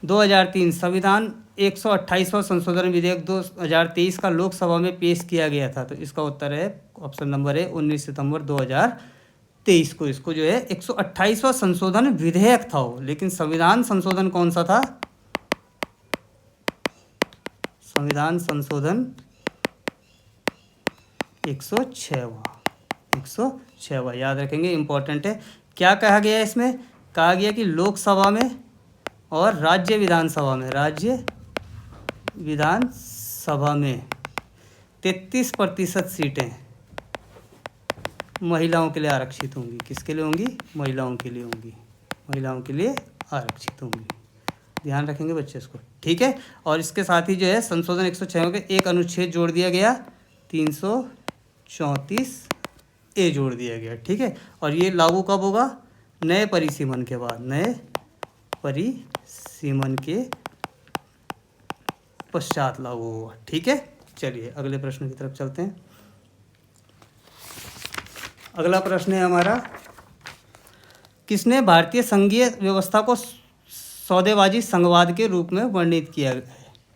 [SPEAKER 1] 2003 संविधान 128वां संशोधन विधेयक 2023 का लोकसभा में पेश किया गया था। तो इसका उत्तर है ऑप्शन नंबर है 19 सितंबर 2023 को। इसको जो है 128वां संशोधन विधेयक था वो, लेकिन संविधान संशोधन कौन सा था, संविधान संशोधन 106वां। याद रखेंगे, इंपॉर्टेंट है। क्या कहा गया है इसमें, कहा गया कि लोकसभा में और राज्य विधानसभा में 33% सीटें महिलाओं के लिए आरक्षित होंगी। किसके लिए होंगी, महिलाओं के लिए होंगी, महिलाओं के लिए आरक्षित होंगी। ध्यान रखेंगे बच्चे इसको। ठीक है। और इसके साथ ही जो है संशोधन 106 के एक अनुच्छेद जोड़ दिया गया, 334A जोड़ दिया गया। ठीक है। और ये लागू कब होगा, नए परिसीमन के बाद, नए परिसीमन के पश्चात लागू होगा। ठीक है। चलिए अगले प्रश्न की तरफ चलते हैं। अगला प्रश्न है हमारा, किसने भारतीय संघीय व्यवस्था को सौदेबाजी संघवाद के रूप में वर्णित किया है।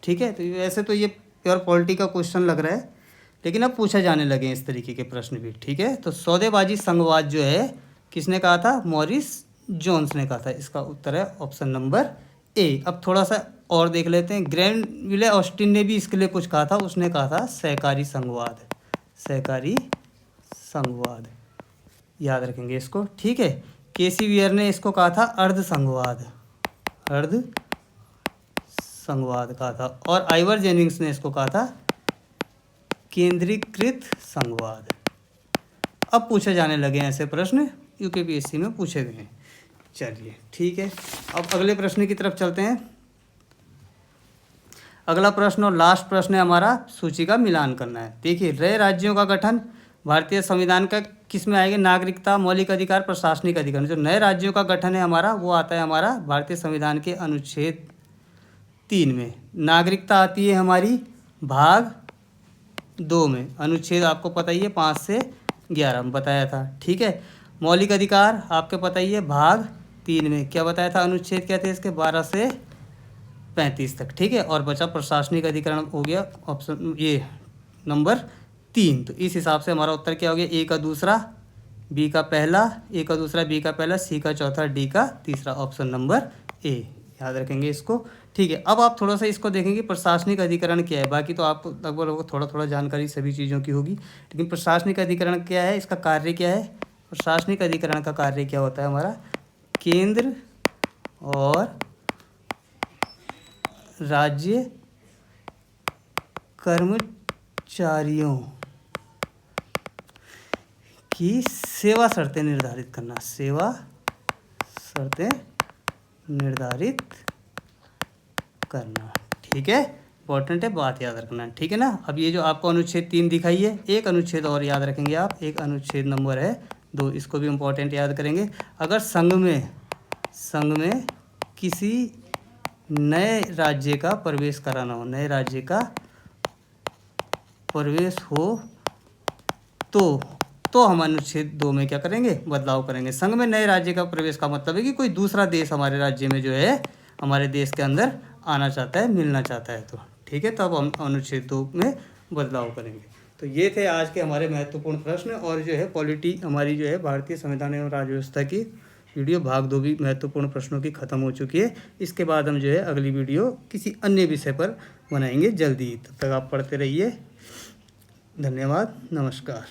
[SPEAKER 1] ठीक है। तो वैसे तो ये प्योर पॉलिटी का क्वेश्चन लग रहा है, लेकिन अब पूछा जाने लगे इस तरीके के प्रश्न भी। ठीक है। तो सौदेबाजी संघवाद जो है किसने कहा था, मॉरिस जोन्स ने कहा था। इसका उत्तर है ऑप्शन नंबर ए। अब थोड़ा सा और देख लेते हैं। ग्रैनविले ऑस्टिन ने भी इसके लिए कुछ कहा था, उसने कहा था सहकारी संघवाद, सहकारी संघवाद। याद रखेंगे इसको। ठीक है। केसी वियर ने इसको कहा था अर्ध संघवाद, अर्ध संघवाद कहा था। और आइवर जेनिंग्स ने इसको कहा था केंद्रीकृत संघवाद। अब पूछे जाने लगे हैं ऐसे प्रश्न, यूकेपीएससी में पूछे गए हैं। चलिए ठीक है। अब अगले प्रश्न की तरफ चलते हैं। अगला प्रश्न और लास्ट प्रश्न है हमारा, सूची का मिलान करना है। देखिए, नए राज्यों का गठन भारतीय संविधान का किस में आएगा, नागरिकता, मौलिक अधिकार, प्रशासनिक अधिकार। जो नए राज्यों का गठन है हमारा, वो आता है हमारा भारतीय संविधान के अनुच्छेद 3 में। नागरिकता आती है हमारी भाग 2 में, अनुच्छेद आपको पता ही है 5 से 11 में बताया था। ठीक है। मौलिक अधिकार आपके पता ही है भाग 3 में, क्या बताया था, अनुच्छेद क्या थे इसके, 12 से 35 तक। ठीक है। और बचा प्रशासनिक अधिकरण हो गया ऑप्शन ये नंबर 3। तो इस हिसाब से हमारा उत्तर क्या हो गया, ए का दूसरा, बी का पहला, ए का दूसरा, बी का पहला, सी का चौथा, डी का तीसरा, ऑप्शन नंबर ए। याद रखेंगे इसको। ठीक है, अब आप थोड़ा सा इसको देखेंगे प्रशासनिक अधिकरण क्या है। बाकी तो आपको लगभग थोड़ा थोड़ा जानकारी सभी चीज़ों की होगी, लेकिन प्रशासनिक अधिकरण क्या है, इसका कार्य क्या है। प्रशासनिक अधिकरण का कार्य क्या होता है हमारा, केंद्र और राज्य कर्मचारियों की सेवा शर्तें निर्धारित करना, सेवा शर्तें निर्धारित करना। ठीक है, इंपॉर्टेंट है, बात याद रखना। ठीक है ना। अब ये जो आपको अनुच्छेद 3 दिखाई है, एक अनुच्छेद और याद रखेंगे आप, एक अनुच्छेद नंबर है 2, इसको भी इम्पोर्टेंट याद करेंगे। अगर संघ में किसी नए राज्य का प्रवेश कराना हो, नए राज्य का प्रवेश हो तो हम अनुच्छेद 2 में क्या करेंगे, बदलाव करेंगे। संघ में नए राज्य का प्रवेश का मतलब है कि कोई दूसरा देश हमारे राज्य में जो है, हमारे देश के अंदर आना चाहता है, मिलना चाहता है, तो ठीक है, तब हम अनुच्छेद 2 में बदलाव करेंगे। तो ये थे आज के हमारे महत्वपूर्ण प्रश्न, और जो है पॉलिटी हमारी जो है भारतीय संविधान एवं राज्य व्यवस्था की वीडियो भाग 2 भी महत्वपूर्ण प्रश्नों की ख़त्म हो चुकी है। इसके बाद हम जो है अगली वीडियो किसी अन्य विषय पर बनाएंगे जल्दी। तब तक आप पढ़ते रहिए। धन्यवाद, नमस्कार।